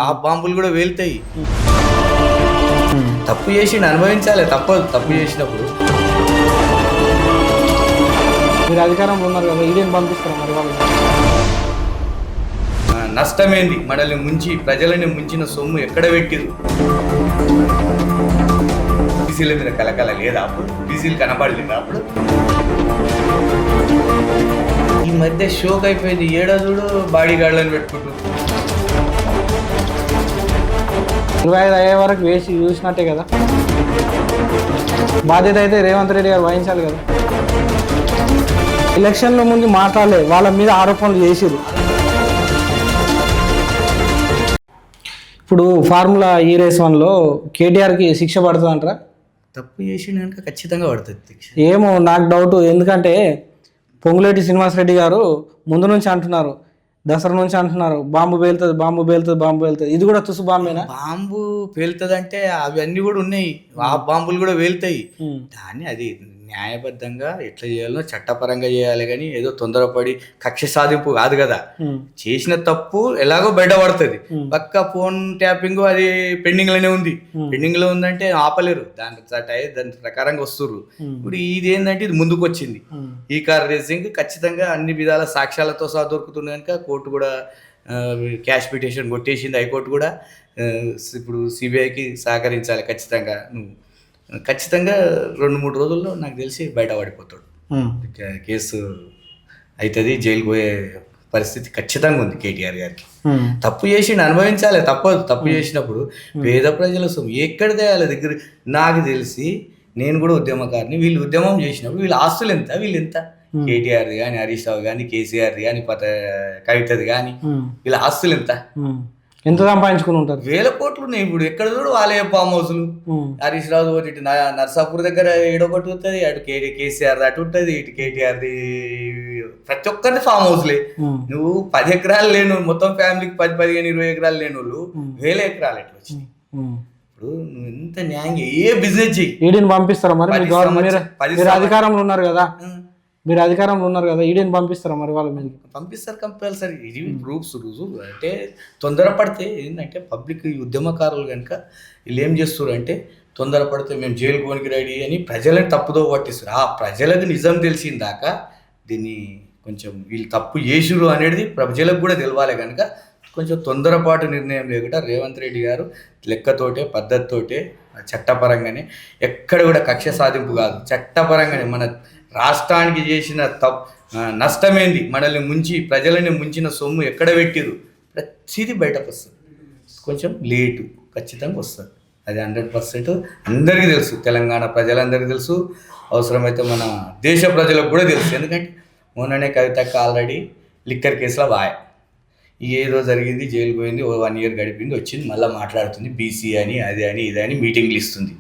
ఆ బాంబులు కూడా వేలుతాయి. తప్పు చేసిండు అనుభవించాలి, తప్పదు. తప్పు చేసినప్పుడు మీరు అధికారంలో ఉన్నారు కదా, ఈడీని పంపిస్తారు మరి వాళ్ళు. నష్టమేంది? మనల్ని ముంచి ప్రజలని ముంచిన సొమ్ము ఎక్కడ పెట్టిరు? బీసీల మీద కలకల లేదా అప్పుడు? బీసీలు కనపడలేదా అప్పుడు? ఈ మధ్య షోక్ అయిపోయింది. ఏడో చూడు బాడీ గార్డులను పెట్టుకుంటూ 25 అయ్యే వరకు వేసి చూసినట్టే కదా. బాధ్యత అయితే రేవంత్ రెడ్డి గారు వహించాలి కదా. ఎలక్షన్ల ముందు మాట్లాడలే, వాళ్ళ మీద ఆరోపణలు చేసిరు. ఇప్పుడు ఫార్ములా ఈ రేస్ 1లో కేటీఆర్కి శిక్ష పడుతుంది అంటారా? తప్పు చేసిండు కనుక ఖచ్చితంగా పడుతుంది. ఏమో నాకు డౌట్. ఎందుకంటే పొంగులేటి శ్రీనివాసరెడ్డి గారు ముందు నుంచి అంటున్నారు, దసరా నుంచి అంటున్నారు బాంబు పేలుతుంది, బాంబు పేలుతుంది, బాంబు పేలుతుంది. ఇది కూడా తుసు బాంబేనా? బాంబు పేలుతుంది అంటే అవి అన్నీ కూడా ఉన్నాయి. ఆ బాంబులు కూడా పేలుతాయి. దాన్ని అది న్యాయబద్ధంగా ఎట్లా చేయాలో చట్టపరంగా చేయాలి, కానీ ఏదో తొందరపడి కక్ష సాధింపు కాదు కదా. చేసిన తప్పు ఎలాగో బయటపడుతుంది. పక్క ఫోన్ ట్యాపింగ్ అది పెండింగ్ లోనే ఉంది. పెండింగ్ లో ఉందంటే ఆపలేరు, దాని ప్రకారంగా వస్తుర్రు. ఇప్పుడు ఇది ఏంటంటే ఇది ముందుకు వచ్చింది. ఈ కార్ రేసింగ్ ఖచ్చితంగా అన్ని విధాల సాక్ష్యాలతో సహా దొరుకుతుంది కనుక కోర్టు కూడా క్యాష్ పిటిషన్ కొట్టేసింది. హైకోర్టు కూడా ఇప్పుడు సిబిఐకి సహకరించాలి ఖచ్చితంగా. ఖచ్చితంగా 2-3 రోజుల్లో నాకు తెలిసి బయటపడిపోతాడు. కేసు అవుతుంది, జైలుకు పోయే పరిస్థితి ఖచ్చితంగా ఉంది కేటీఆర్ గారికి. తప్పు చేసిండు అనుభవించాలి, తప్పదు. తప్పు చేసినప్పుడు పేద ప్రజల సొమ్ము ఎక్కడ తేయాలి దగ్గర. నాకు తెలిసి నేను కూడా ఉద్యమకారిని. వీళ్ళు ఉద్యమం చేసినప్పుడు వీళ్ళ ఆస్తులు ఎంత, వీళ్ళు ఎంత, కేటీఆర్ది కానీ, హరీష్ రావు కానీ, కేసీఆర్ది కానీ, కవితది కానీ, వీళ్ళ ఆస్తులు ఎంత ఎంత సంపాదించుకుని ఉంటారు? 1000 కోట్లు ఉన్నాయి. ఇప్పుడు ఎక్కడ చూడు వాళ్ళే ఫామ్ హౌస్లు. హరీష్ రావు ఇటు నర్సాపూర్ దగ్గర ఏడొకటి ఉంటుంది, అటు కేసీఆర్ అటు ఉంటుంది, ఇటు కేటీఆర్ది. ప్రతి ఒక్కరిది ఫామ్ హౌస్లే. నువ్వు 10 ఎకరాలు లేను, మొత్తం ఫ్యామిలీకి 10, 15, 20 ఎకరాలు లేని వాళ్ళు 1000 ఎకరాలు ఎట్లా వచ్చినాయి? ఇప్పుడు నువ్వు ఎంత న్యాయంగా ఏ బిజినెస్ చెయ్యి. ఈడీని పంపిస్తారా మరి? మీరు అధికారంలో ఉన్నారు కదా, మీరు అధికారంలో ఉన్నారు కదా, ఈడీని పంపిస్తారా మరి వాళ్ళ మీద? పంపిస్తారు కంపల్సరీ. ఇది ప్రూఫ్స్ రుజువులు. అంటే తొందరపడితే ఏంటంటే పబ్లిక్ ఉద్యమకారులు కనుక వీళ్ళు ఏం చేస్తారు అంటే తొందరపడితే మేము జైలుకు పోనికి రెడీ అని ప్రజలను తప్పుదో పట్టిస్తారు. ఆ ప్రజలకు నిజం తెలిసిన దాకా దీన్ని కొంచెం వీళ్ళు తప్పు చేసిరు అనేది ప్రజలకు కూడా తెలవాలి కనుక కొంచెం తొందరపాటు నిర్ణయం లేకుండా రేవంత్ రెడ్డి గారు లెక్కతోటే పద్ధతితోటే చట్టపరంగానే ఎక్కడ కూడా కక్ష సాధింపు కాదు, చట్టపరంగానే మన రాష్ట్రానికి చేసిన నష్టమేంది? మనల్ని ముంచి ప్రజలని ముంచిన సొమ్ము ఎక్కడ పెట్టిరు? ప్రతిదీ బయటకు వస్తుంది. కొంచెం లేటు ఖచ్చితంగా వస్తుంది. అది 100% అందరికీ తెలుసు, తెలంగాణ ప్రజలందరికీ తెలుసు, అవసరమైతే మన దేశ ప్రజలకు కూడా తెలుసు. ఎందుకంటే మొన్ననే కవితక్క ఆల్రెడీ లిక్కర్ కేసులో ఏదో జరిగింది, జైలు పోయింది, 1 year గడిపింది, వచ్చింది, మళ్ళీ మాట్లాడుతుంది బీసీ అని, అది అని, ఇది అని మీటింగ్లు ఇస్తుంది.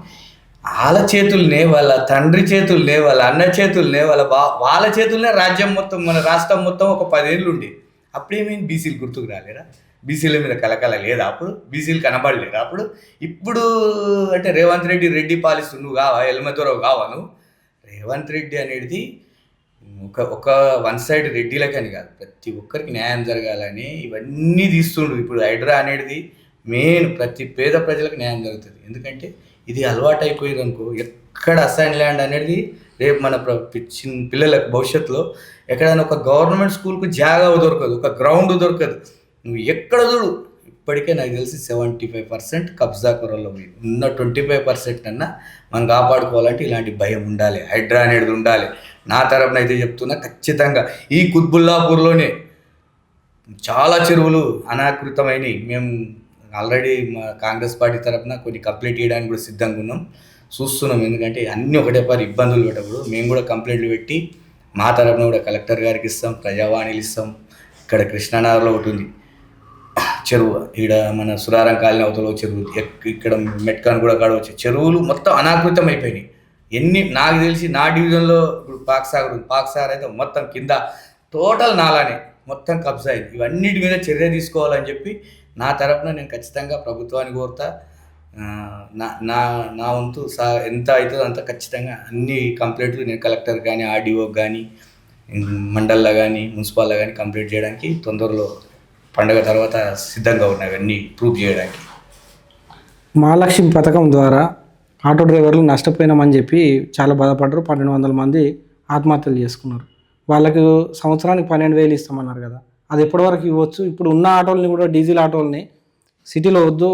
వాళ్ళ చేతుల్నే, వాళ్ళ తండ్రి చేతుల్నే, వాళ్ళ అన్న చేతుల్నే, వాళ్ళ చేతుల్నే రాజ్యం మొత్తం, మన రాష్ట్రం మొత్తం ఒక 10 ఏళ్ళు ఉండే. అప్పుడేమైంది? బీసీలు గుర్తుకు రాలేరా? బీసీల మీద కలకల లేదా అప్పుడు? బీసీలు కనబడలేరా అప్పుడు? ఇప్పుడు అంటే రేవంత్ రెడ్డి పాలిస్తు నువ్వు కావా? ఎల్మదొరవు కావా నువ్వు? రేవంత్ రెడ్డి అనేది ఒక వన్ సైడ్ రెడ్డిలకని కాదు, ప్రతి ఒక్కరికి న్యాయం జరగాలని ఇవన్నీ తీస్తుండ్రు. ఇప్పుడు హైడ్రా అనేది మెయిన్ ప్రతి పేద ప్రజలకు న్యాయం జరుగుతుంది. ఎందుకంటే ఇది అలవాటు అయిపోయింది అనుకో, ఎక్కడ అసైన్ ల్యాండ్ అనేది రేపు మన పిల్లలకు భవిష్యత్తులో ఎక్కడైనా ఒక గవర్నమెంట్ స్కూల్కు జాగా దొరకదు, ఒక గ్రౌండ్ దొరకదు. నువ్వు ఎక్కడ చూడు ఇప్పటికే నాకు తెలిసి 75% కబ్జా కొరల్లో పోయి ఉన్న 25% అన్నా మనం కాపాడుకోవాలంటే ఇలాంటి భయం ఉండాలి, హైడ్రా అనేది ఉండాలి. నా తరపున అయితే చెప్తున్నా, ఖచ్చితంగా ఈ కుత్బుల్లాపూర్లోనే చాలా చెరువులు అనాకృతమైనవి. మేము ఆల్రెడీ మా కాంగ్రెస్ పార్టీ తరఫున కొన్ని కంప్లైంట్ చేయడానికి కూడా సిద్ధంగా ఉన్నాం, చూస్తున్నాం. ఎందుకంటే అన్నీ ఒకటే ఇబ్బందులు పెట్టకూడదు. మేము కూడా కంప్లైంట్లు పెట్టి మా తరఫున కూడా కలెక్టర్ గారికి ఇస్తాం, ప్రజావాణిలు ఇస్తాం. ఇక్కడ కృష్ణానగర్లో ఒకటి ఉంది చెరువు, ఇక్కడ మన సురారం కాలనీ అవతల చెరువు, ఇక్కడ మెట్కాన్ కూడా కాడ వచ్చే చెరువులు మొత్తం అనాకృతం అయిపోయినాయి. నాకు తెలిసి నా డివిజన్లో ఇప్పుడు పాక్సాగర్ అయితే మొత్తం కింద టోటల్ నాలానే మొత్తం కబ్జా అయింది. ఇవన్నిటి మీద చర్య తీసుకోవాలని చెప్పి నా తరపున నేను ఖచ్చితంగా ప్రభుత్వాన్ని కోరుతా. నా వంతు ఎంత అవుతుందో అంత ఖచ్చితంగా అన్ని కంప్లైంట్లు నేను కలెక్టర్ కానీ, ఆర్డీఓ కానీ, మండల్లో కానీ, మున్సిపాల్లో కానీ కంప్లీట్ చేయడానికి తొందరలో పండగ తర్వాత సిద్ధంగా ఉన్నాయి అవన్నీ ప్రూవ్ చేయడానికి. మహాలక్ష్మి పథకం ద్వారా ఆటో డ్రైవర్లు నష్టపోయినామని చెప్పి చాలా బాధపడ్డారు. 1200 మంది ఆత్మహత్యలు చేసుకున్నారు. వాళ్ళకు సంవత్సరానికి 12,000 ఇస్తామన్నారు కదా, అది ఎప్పటివరకు ఇవ్వచ్చు? ఇప్పుడు ఉన్న ఆటోలని కూడా డీజిల్ ఆటోలని సిటీలో వద్దు,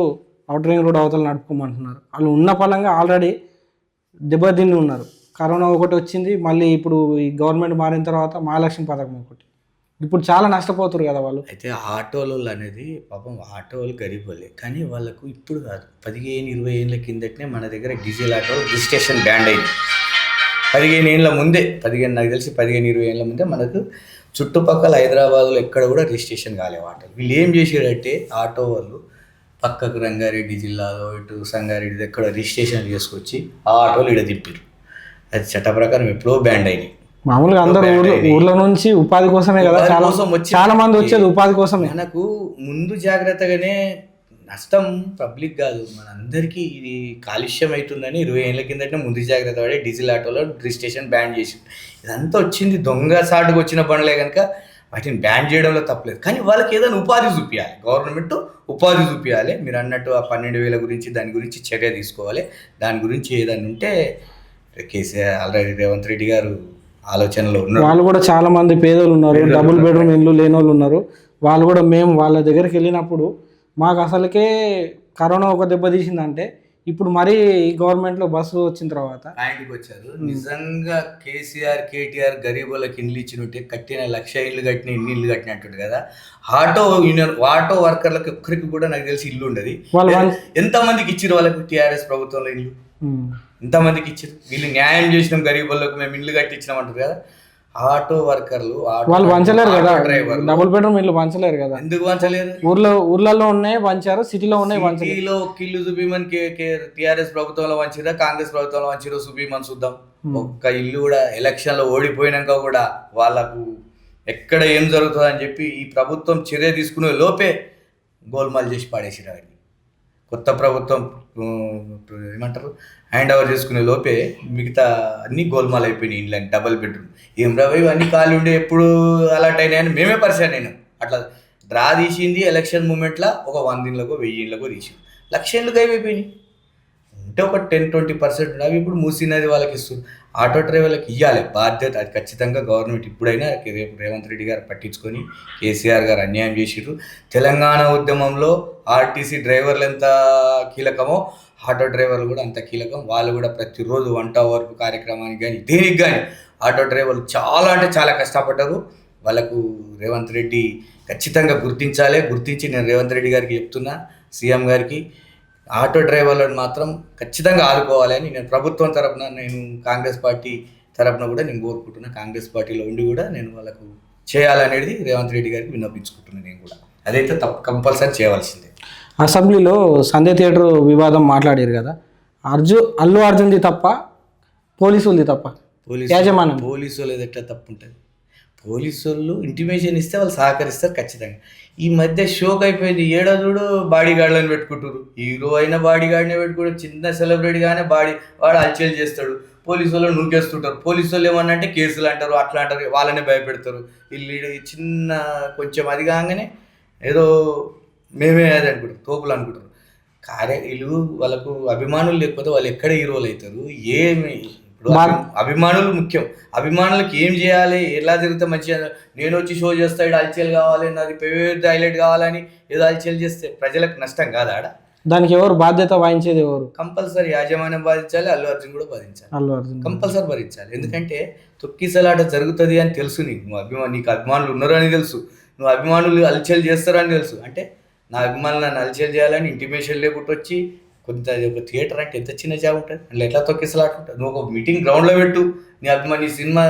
అవుటర్ రింగ్ రోడ్ అవతల నడుపుకోమంటున్నారు. వాళ్ళు ఉన్న పలంగా ఆల్రెడీ దెబ్బతిని ఉన్నారు. కరోనా ఒకటి వచ్చింది, మళ్ళీ ఇప్పుడు ఈ గవర్నమెంట్ మారిన తర్వాత మహాలక్ష్మి పథకం ఒకటి, ఇప్పుడు చాలా నష్టపోతారు కదా వాళ్ళు. అయితే ఆటోలు అనేది పాపం ఆటోలు గరీబ్ వాళ్ళే, కానీ వాళ్ళకు ఇప్పుడు కాదు, 15-20 ఏళ్ళ కిందటనే మన దగ్గర డీజిల్ ఆటోలు రిజిస్ట్రేషన్ బ్యాండ్ అయింది. 15 ఏళ్ళ ముందే, నాకు తెలిసి 15-20 ఏళ్ళ ముందే మనకు చుట్టుపక్కల హైదరాబాద్లో ఎక్కడ కూడా రిజిస్ట్రేషన్ కాలేవు ఆటోలు. వీళ్ళు ఏం చేసారంటే ఆటో వాళ్ళు పక్కకు రంగారెడ్డి జిల్లాలో ఇటు సంగారెడ్డి ఎక్కడ రిజిస్ట్రేషన్ చేసుకొచ్చి ఆ ఆటోలు ఇక్కడ తిప్పారు. అది చట్ట ప్రకారం ఎప్పుడో బ్యాండ్ అయినాయి. మామూలుగా అందరూ ఊర్ల నుంచి ఉపాధి కోసమే కదా, చాలా మంది వచ్చేది ఉపాధి కోసమే. మనకు ముందు జాగ్రత్తగానే నష్టం పబ్లిక్ కాదు మనందరికీ ఇది కాలుష్యం అవుతుందని 20 ఏళ్ళ కిందటనే ముందు జాగ్రత్త పడి డీజిల్ ఆటోలో రిజిస్ట్రేషన్ బ్యాన్ చేసి, ఇదంతా వచ్చింది దొంగ సాటుకు వచ్చిన పనులే కనుక వాటిని బ్యాన్ చేయడంలో తప్పలేదు. కానీ వాళ్ళకి ఏదైనా ఉపాధి చూపించాలి, గవర్నమెంట్ ఉపాధి చూపించాలి. మీరు అన్నట్టు ఆ 12,000 గురించి దాని గురించి చర్య తీసుకోవాలి. దాని గురించి ఏదైనా ఉంటే కేసీఆర్ ఆల్రెడీ రేవంత్ రెడ్డి గారు ఆలోచనలో ఉన్నారు. వాళ్ళు కూడా చాలా మంది పేదలు ఉన్నారు, డబుల్ బెడ్రూమ్ ఇల్లు లేని వాళ్ళు ఉన్నారు. వాళ్ళు కూడా మేము వాళ్ళ దగ్గరికి వెళ్ళినప్పుడు మాకు అసలుకే కరోనా ఒక దెబ్బ తీసిందంటే ఇప్పుడు మరీ ఈ గవర్నమెంట్లో బస్సు వచ్చిన తర్వాత ఆయనకి వచ్చారు. నిజంగా కేసీఆర్ కేటీఆర్ గరీబులకు ఇండ్లు ఇచ్చినట్టే కట్టిన 1,00,000 ఇల్లు కట్టిన ఇన్ని ఇల్లు కట్టినట్టు కదా, ఆటో యూనియన్ ఆటో వర్కర్లకు ఒక్కరికి కూడా నాకు తెలిసి ఇల్లు ఉండదు. ఎంతమందికి ఇచ్చారు వాళ్ళకి టీఆర్ఎస్ ప్రభుత్వంలో ఇల్లు? ఎంతమందికి ఇచ్చారు? వీళ్ళు న్యాయం చేసినాం గరీబులకు, మేము ఇల్లు కట్టించినాం అంటారు కదా. ఆటో వర్కర్లు వాళ్ళు పంచలేరు కదా, డబుల్ బెడ్రూమ్ ఇల్లు పంచలేరు కదా. ఎందుకు పంచలేరు? ఊర్లలో ఉన్నాయి పంచారు, సిటీలో ఉన్నాయి పంచారు. సిటీలో ఇల్లు చూపిమని టీఆర్ఎస్ ప్రభుత్వంలో వంచిరా, కాంగ్రెస్ ప్రభుత్వంలో వంచిరో చూపిమని చూద్దాం. ఒక్క ఇల్లు కూడా ఎలక్షన్లో ఓడిపోయినాక కూడా వాళ్ళకు ఎక్కడ ఏం జరుగుతుందని చెప్పి ఈ ప్రభుత్వం చర్య తీసుకునే లోపే గోల్మాల్ చేసి పాడేసిరా. కొత్త ప్రభుత్వం ఏమంటారు హ్యాండ్ ఓవర్ చేసుకునే లోపే మిగతా అన్నీ గోల్మాల్ అయిపోయినాయి. ఇంట్లో డబల్ బెడ్రూమ్ ఏం రావు అన్నీ ఖాళీ ఉండే ఎప్పుడు అలాట్ అయినాయని మేమే పరిచయం. నేను అట్లా డ్రా తీసింది ఎలక్షన్ మూమెంట్లో ఒక 100 ఇండ్లకో 1000 ఇండ్లకో తీసి 1,00,000 ఇండ్లు అయిపోయినాయి. ఉంటే ఒక 10-20% అవి ఇప్పుడు మూసినది వాళ్ళకి ఇస్తుంది. ఆటో డ్రైవర్లకు ఇవ్వాలి బాధ్యత, అది ఖచ్చితంగా గవర్నమెంట్ ఇప్పుడైనా రేపు రేవంత్ రెడ్డి గారు పట్టించుకొని కేసీఆర్ గారు అన్యాయం చేసిర్రు. తెలంగాణ ఉద్యమంలో ఆర్టీసీ డ్రైవర్లు ఎంత కీలకమో ఆటో డ్రైవర్లు కూడా అంత కీలకం. వాళ్ళు కూడా ప్రతిరోజు వంట వరకు కార్యక్రమానికి కానీ దేనికి కానీ ఆటో డ్రైవర్లు చాలా అంటే చాలా కష్టపడ్డారు. వాళ్ళకు రేవంత్ రెడ్డి ఖచ్చితంగా గుర్తించాలి. గుర్తించి నేను రేవంత్ రెడ్డి గారికి చెప్తున్నా, సీఎం గారికి, ఆటో డ్రైవర్లను మాత్రం ఖచ్చితంగా ఆదుకోవాలని నేను ప్రభుత్వం తరపున, నేను కాంగ్రెస్ పార్టీ తరపున కూడా నేను కోరుకుంటున్నా. కాంగ్రెస్ పార్టీలో ఉండి కూడా నేను వాళ్ళకు చేయాలనేది రేవంత్ రెడ్డి గారికి విన్నపించుకుంటున్నాను. నేను కూడా అదైతే కంపల్సరీ చేయవలసిందే. అసెంబ్లీలో సంధ్య థియేటర్ వివాదం మాట్లాడారు కదా, అల్లు అర్జున్ది తప్ప పోలీసులది తప్ప? పోలీసు వాళ్ళు ఎట్లా తప్పు ఉంటుంది? పోలీసు వాళ్ళు ఇంటిమేషన్ ఇస్తే వాళ్ళు సహకరిస్తారు ఖచ్చితంగా. ఈ మధ్య షోక్ అయిపోయింది, ఏడో చూడు బాడీ గార్డులను పెట్టుకుంటారు. హీరో అయినా బాడీ గార్డ్నే పెట్టుకుంటారు, చిన్న సెలబ్రిటీగానే వాడు అల్చేలు చేస్తాడు. పోలీసు వాళ్ళు నూకేస్తుంటారు. పోలీసు వాళ్ళు ఏమన్నా అంటే కేసులు అంటారు, అట్లా అంటారు, వాళ్ళనే భయపెడతారు. వీళ్ళు చిన్న కొంచెం అది కాగానే ఏదో మేమే అది అనుకుంటారు, తోపులు అనుకుంటారు. వీళ్ళు వాళ్ళకు అభిమానులు లేకపోతే వాళ్ళు ఎక్కడ హీరోలు అవుతారు? ఏమి ఇప్పుడు అభిమానులు ముఖ్యం. అభిమానులకు ఏం చేయాలి, ఎలా జరిగితే మంచిగా, నేను వచ్చి షో చేస్తా, ఇక్కడ అల్చేలు కావాలి, నాది పెద్ద హైలైట్ కావాలని ఏదో అల్చేలు చేస్తే ప్రజలకు నష్టం కాదా? ఆడ దానికి ఎవరు బాధ్యత వహించేది? ఎవరు? కంపల్సరీ యాజమాన్యం బాధించాలి, అల్లు అర్జున్ కూడా బాధించాలి, కంపల్సరీ భరించాలి. ఎందుకంటే తొక్కిసలాట జరుగుతుంది అని తెలుసు నీకు అభిమానులు ఉన్నారు అని తెలుసు, నువ్వు అభిమానులు అల్చేలు చేస్తారని తెలుసు. అంటే నా అభిమానులు నన్ను అల్చేలు చేయాలని ఇంటిమేషన్ లేకుండా వచ్చి కొంత ఒక థియేటర్ అంటే ఎంత చిన్న జాబ్ ఉంటుంది, అందులో ఎట్లా తొక్కిసలాట ఉంటుంది? నువ్వు ఒక మీటింగ్ గ్రౌండ్లో పెట్టు, నీ అభిమాని సినిమా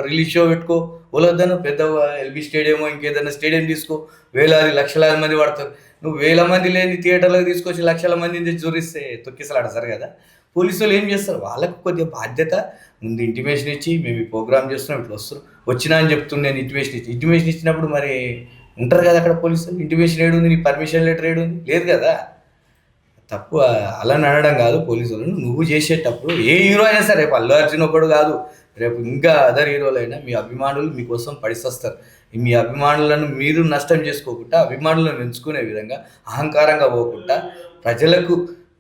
రిలీజ్ షో పెట్టుకో, ఓలొద్దాను పెద్ద ఎల్బీ స్టేడియమో ఇంకేదైనా స్టేడియం తీసుకో, వేలాది లక్షలాది మంది పడతారు. నువ్వు 1000 మంది లేని థియేటర్లకు తీసుకొచ్చి లక్షల మందిని చూరిస్తే తొక్కిసలాట సరే కదా? పోలీసు వాళ్ళు ఏం చేస్తారు? వాళ్ళకు కొద్దిగా బాధ్యత. ముందు ఇంటిమేషన్ ఇచ్చి మేము ఈ ప్రోగ్రామ్ చేస్తున్నాం, ఇట్లా వస్తున్నాం, వచ్చినా అని చెప్తున్నా, నేను ఇంటిమేషన్ ఇచ్చినప్పుడు మరి ఉంటారు కదా అక్కడ పోలీసులు. ఇంటిమేషన్ ఏడుంది, నీ పర్మిషన్ లెటర్ ఏడుంది? లేదు కదా. తప్పు అలా అనడం కాదు పోలీసు వాళ్ళను. నువ్వు చేసేటప్పుడు ఏ హీరో అయినా సరే, రేపు అల్లు అర్జున్ ఒకడు కాదు, రేపు ఇంకా అదర్ హీరోలైనా మీ అభిమానులు మీకోసం పడిస్తారు. మీ అభిమానులను మీరు నష్టం చేసుకోకుండా అభిమానులను ఎంచుకునే విధంగా అహంకారంగా పోకుండా ప్రజలకు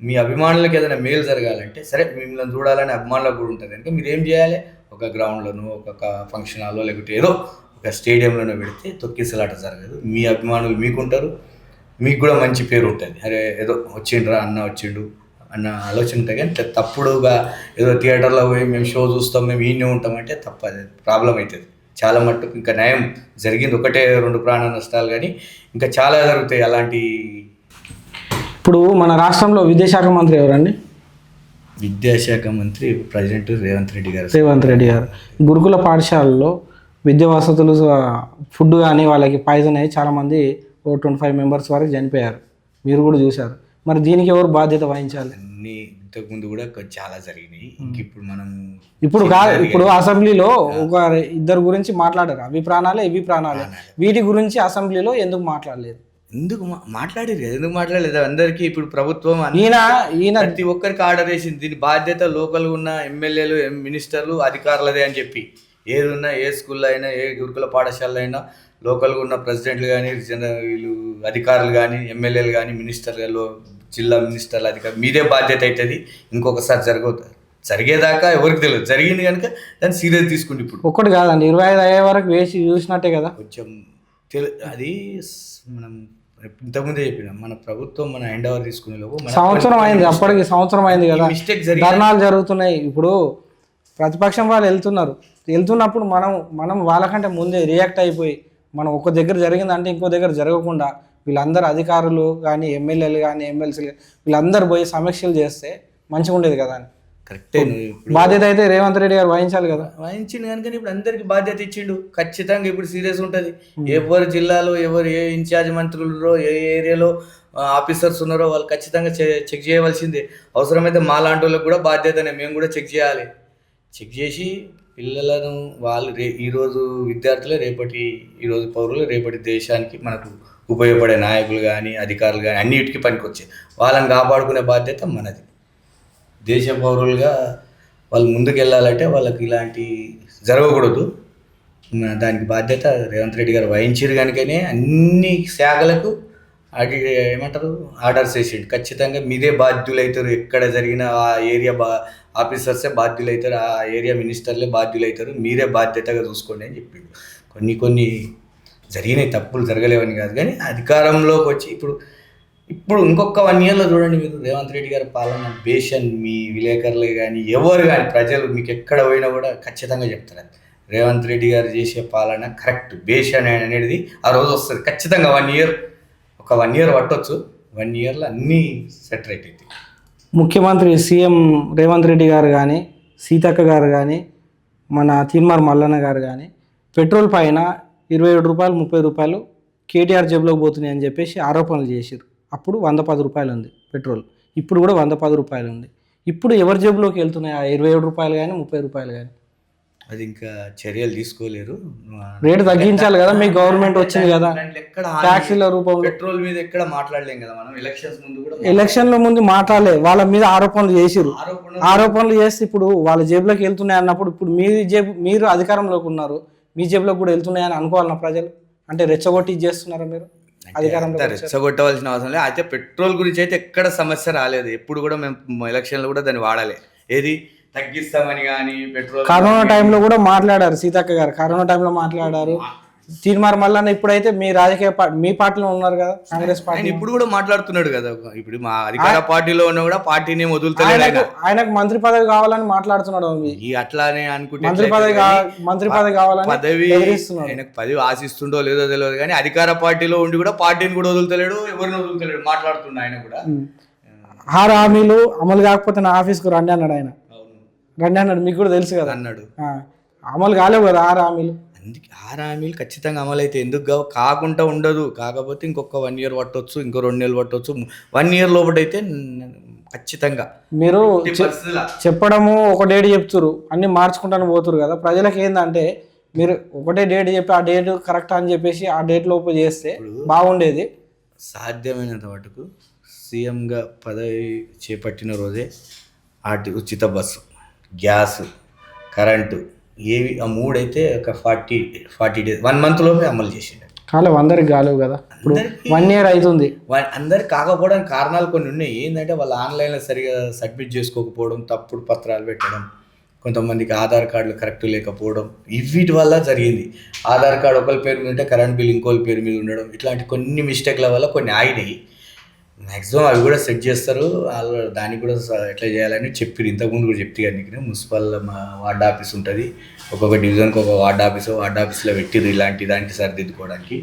మీ అభిమానులకు ఏదైనా మేలు జరగాలంటే సరే మిమ్మల్ని చూడాలని అభిమానులకు కూడా ఉంటుంది కనుక మీరు ఏం చేయాలి, ఒక గ్రౌండ్లోనో ఒక ఫంక్షన్ హాల్లో లేకపోతే ఏదో ఒక స్టేడియంలోనో పెడితే తొక్కిసలాట జరగదు. మీ అభిమానులు మీకుంటారు, మీకు కూడా మంచి పేరు ఉంటుంది. అరే ఏదో వచ్చిండ్రా అన్న వచ్చిండు అన్న ఆలోచన ఉంటాయి. కానీ తప్పుడుగా ఏదో థియేటర్లో పోయి మేము షో చూస్తాం, మేము ఈయనే ఉంటామంటే తప్పది, ప్రాబ్లం అవుతుంది. చాలా మట్టుకు ఇంకా న్యాయం జరిగింది 1-2 ప్రాణ నష్టాలు, కానీ ఇంకా చాలా జరుగుతాయి అలాంటి. ఇప్పుడు మన రాష్ట్రంలో విద్యాశాఖ మంత్రి ఎవరండి? విద్యాశాఖ మంత్రి ప్రెసిడెంట్ రేవంత్ రెడ్డి గారు. గురుకుల పాఠశాలలో విద్యా వసతులు, ఫుడ్ కానీ వాళ్ళకి పాయిజన్ అయ్యి చాలామంది 25 మెంబర్స్ వరకు చనిపోయారు, మీరు కూడా చూశారు. మరి దీనికి ఎవరు బాధ్యత వహించాలి? అన్నీ ఇంతకుముందు కూడా చాలా జరిగినాయి. ఇప్పుడు మనం ఇప్పుడు అసెంబ్లీలో ఒక 2 గురించి మాట్లాడారు, అవి ప్రాణాలే ఇవి ప్రాణాలే. వీటి గురించి అసెంబ్లీలో ఎందుకు మాట్లాడలేదు? ఎందుకు మాట్లాడారు కదా, ఎందుకు మాట్లాడలేదు? అందరికీ ఇప్పుడు ప్రభుత్వం ఈయన ప్రతి ఒక్కరికి ఆర్డర్ వేసింది. దీని బాధ్యత లోకల్గా ఉన్న ఎమ్మెల్యేలు, మినిస్టర్లు, అధికారులదే అని చెప్పి. ఏది ఉన్నా, ఏ స్కూల్లో అయినా, ఏ గురుకుల పాఠశాలలో అయినా లోకల్గా ఉన్న ప్రెసిడెంట్లు కానీ, వీళ్ళు అధికారులు కానీ, ఎమ్మెల్యేలు కానీ, మినిస్టర్లు, జిల్లా మినిస్టర్లు, అధికారులు మీదే బాధ్యత అవుతుంది. ఇంకొకసారి జరిగేదాకా ఎవరికి తెలియదు. జరిగింది కనుక దాన్ని సీరియస్ తీసుకుంటే ఇప్పుడు ఒక్కటి కాదండి, 25 అయ్యే వరకు వేసి చూసినట్టే కదా. కొంచెం అది మనం ఇంతకుముందే చెప్పినాం, మన ప్రభుత్వం మన హ్యాండ్ ఓవర్ తీసుకునే లోపు సంవత్సరం అయింది, అప్పటికి సంవత్సరం అయింది కదా. ధర్నాలు జరుగుతున్నాయి. ఇప్పుడు ప్రతిపక్షం వాళ్ళు వెళ్తున్నప్పుడు మనం వాళ్ళకంటే ముందే రియాక్ట్ అయిపోయి మనం ఒక దగ్గర జరిగిందంటే ఇంకో దగ్గర జరగకుండా వీళ్ళందరూ అధికారులు కానీ, ఎమ్మెల్యేలు కానీ, ఎమ్మెల్సీలు వీళ్ళందరూ పోయి సమీక్షలు చేస్తే మంచిగా ఉండేది కదా అని. కరెక్టే. బాధ్యత అయితే రేవంత్ రెడ్డి గారు వహించాలి కదా. వహించింది కనుక ఇప్పుడు అందరికి బాధ్యత ఇచ్చిండు. ఖచ్చితంగా ఇప్పుడు సీరియస్ ఉంటుంది. ఎవరు జిల్లాలో ఎవరు ఏ ఇన్ఛార్జ్ మంత్రులు, ఏ ఏరియాలో ఆఫీసర్స్ ఉన్నారో వాళ్ళు ఖచ్చితంగా చెక్ చేయవలసిందే. అవసరమైతే మా లాంటి వాళ్ళకి కూడా బాధ్యతనే, మేము కూడా చెక్ చేయాలి. చెక్ చేసి పిల్లలను వాళ్ళు ఈరోజు విద్యార్థులే ఈరోజు పౌరులు రేపటి దేశానికి మనకు ఉపయోగపడే నాయకులు కానీ, అధికారులు కానీ అన్నిటికీ పనికొచ్చే వాళ్ళని కాపాడుకునే బాధ్యత మనది. దేశ పౌరులుగా వాళ్ళు ముందుకు వెళ్ళాలంటే వాళ్ళకి ఇలాంటి జరగకూడదు. దానికి బాధ్యత రేవంత్ రెడ్డి గారు వహించారు కనుకనే అన్ని శాఖలకు ఏమంటారు ఆర్డర్స్ వేసిండు. ఖచ్చితంగా మీదే బాధ్యులవుతారు, ఎక్కడ జరిగిన ఆ ఏరియా ఆఫీసర్సే బాధ్యులవుతారు, ఆ ఏరియా మినిస్టర్లే బాధ్యులవుతారు, మీరే బాధ్యతగా చూసుకోండి అని చెప్పిండు. కొన్ని జరిగినాయి, తప్పులు జరగలేవని కాదు, కానీ అధికారంలోకి వచ్చి ఇప్పుడు ఇంకొక 1 yearలో చూడండి మీరు రేవంత్ రెడ్డి గారి పాలన బేషన్. మీ విలేకరులే కానీ ఎవరు కానీ ప్రజలు మీకు ఎక్కడ పోయినా కూడా ఖచ్చితంగా చెప్తారు, రేవంత్ రెడ్డి గారు చేసే పాలన కరెక్ట్ బేషన్ అనేది ఆ రోజు వస్తుంది ఖచ్చితంగా. 1 year పట్టవచ్చు. 1 yearలో అన్నీ సెట్ రైట్ అవుతాయి. ముఖ్యమంత్రి సీఎం రేవంత్ రెడ్డి గారు కానీ, సీతక్క గారు కానీ, మన తీన్మార్ మల్లన్న గారు కానీ పెట్రోల్ పైన 27 రూపాయలు 30 రూపాయలు కేటీఆర్ జేబులోకి పోతున్నాయి అని చెప్పేసి ఆరోపణలు చేశారు. అప్పుడు 110 రూపాయలు ఉంది పెట్రోల్, ఇప్పుడు కూడా 110 రూపాయలు ఉంది. ఇప్పుడు ఎవరి జేబులోకి వెళ్తున్నాయి ఆ 27 రూపాయలు కానీ 30 రూపాయలు కానీ? అది ఇంకా చర్యలు తీసుకోలేరు. రేటు తగ్గించాలి కదా, మీ గవర్నమెంట్ వచ్చింది కదా. ట్యాక్సీల రూపంలో పెట్రోల్ మీద ఎక్కడ మాట్లాడలేం కదా మనం. ఎలక్షన్ల ముందు మాట్లాడలే, వాళ్ళ మీద ఆరోపణలు చేసిరు. ఆరోపణలు చేస్తే ఇప్పుడు వాళ్ళ జేబులోకి వెళ్తున్నాయి అన్నప్పుడు ఇప్పుడు మీరు అధికారంలోకి ఉన్నారు, మీ జేబులోకి కూడా వెళ్తున్నాయని అనుకోవాలన్న ప్రజలు. అంటే రెచ్చగొట్టి చేస్తున్నారా మీరు? అధికారంలో రెచ్చగొట్టవలసిన అవసరం లేదు. అయితే పెట్రోల్ గురించి అయితే ఎక్కడ సమస్య రాలేదు. ఎప్పుడు కూడా మేము ఎలక్షన్లో కూడా దాన్ని వాడాలి. ఏది తగ్గిస్తామని కానీ పెట్రోల్ కరోనా టైంలో కూడా మాట్లాడారు సీతక్క గారు, కరోనా టైంలో మాట్లాడారు. తీన్మార్ మల్లన్న ఇప్పుడైతే మీ రాజకీయ మీ పార్టీలో ఉన్నారు కదా, కాంగ్రెస్ పార్టీ, ఇప్పుడు కూడా మాట్లాడుతున్నాడు కదా. ఇప్పుడు మా అధికార పార్టీలో ఉన్నా కూడా పార్టీని వదులుతలేడు. ఆయనకు మంత్రి పదవి కావాలని మాట్లాడుతున్నాడు. అట్లానే అనుకుంటే మంత్రి పదవి కావాలని ఆయనకు పదవి ఆశిస్తుండో లేదో తెలియదు, కానీ అధికార పార్టీలో ఉండి కూడా పార్టీని కూడా వదులుతలేడు, ఎవరిని వదులుతలేడు, మాట్లాడుతున్నాడు ఆయన కూడా. 6 హామీలు అమలు కాకపోతే నా ఆఫీస్కు రండి అన్నాడు ఆయన. రండి అన్నాడు, మీకు కూడా తెలుసు కదా అన్నాడు. అమలు కాలేవు కదా 6 హామీలు. అందుకే 6 హామీలు ఖచ్చితంగా అమలు అయితే ఎందుకు కాకుండా ఉండదు. కాకపోతే ఇంకొక 1 year పట్టవచ్చు, ఇంకో 2 నెలలు పట్టవచ్చు. 1 year లోపటైతే ఖచ్చితంగా. మీరు చెప్పడము ఒక డేట్ చెప్తురు, అన్ని మార్చుకుంటాను పోతురు కదా. ప్రజలకు ఏంటంటే మీరు ఒకటే డేట్ చెప్పి ఆ డేట్ కరెక్ట్ అని చెప్పేసి ఆ డేట్ లోపు చేస్తే బాగుండేది. సాధ్యమైనంత మటుకు సీఎంగా పదవి చేపట్టిన రోజే ఉచిత బస్సు, గ్యాస్, కరెంటు ఏవి ఆ 3 అయితే ఒక 40 డేస్ 1 మంత్ లోపే అమలు చేసిండు. కాలం అందరికి కాలేవు కదా, ఇప్పుడు అందరికీ 1 year అవుతుంది. అందరికి కాకపోవడానికి కారణాలు కొన్ని ఉన్నాయి. ఏంటంటే వాళ్ళు ఆన్లైన్లో సరిగా సబ్మిట్ చేసుకోకపోవడం, తప్పుడు పత్రాలు పెట్టడం, కొంతమందికి ఆధార్ కార్డులు కరెక్ట్ లేకపోవడం, వీటి వల్ల జరిగింది. ఆధార్ కార్డు ఒకరి పేరు మీద ఉంటే కరెంట్ బిల్ ఇంకోరి పేరు మీద ఉండడం, ఇట్లాంటి కొన్ని మిస్టేక్ల వల్ల కొన్ని ఆగినాయి. మ్యాక్సిమం అవి కూడా సెట్ చేస్తారు. వాళ్ళు దానికి కూడా ఎట్లా చేయాలని చెప్పి ఇంతకుముందు కూడా చెప్తే కానీ మున్సిపల్ మా వార్డ్ ఆఫీస్ ఉంటుంది, ఒక్కొక్క డివిజన్కి ఒక వార్డ్ ఆఫీస్లో పెట్టిర్రు ఇలాంటి దానికి సరిదిద్దుకోవడానికి.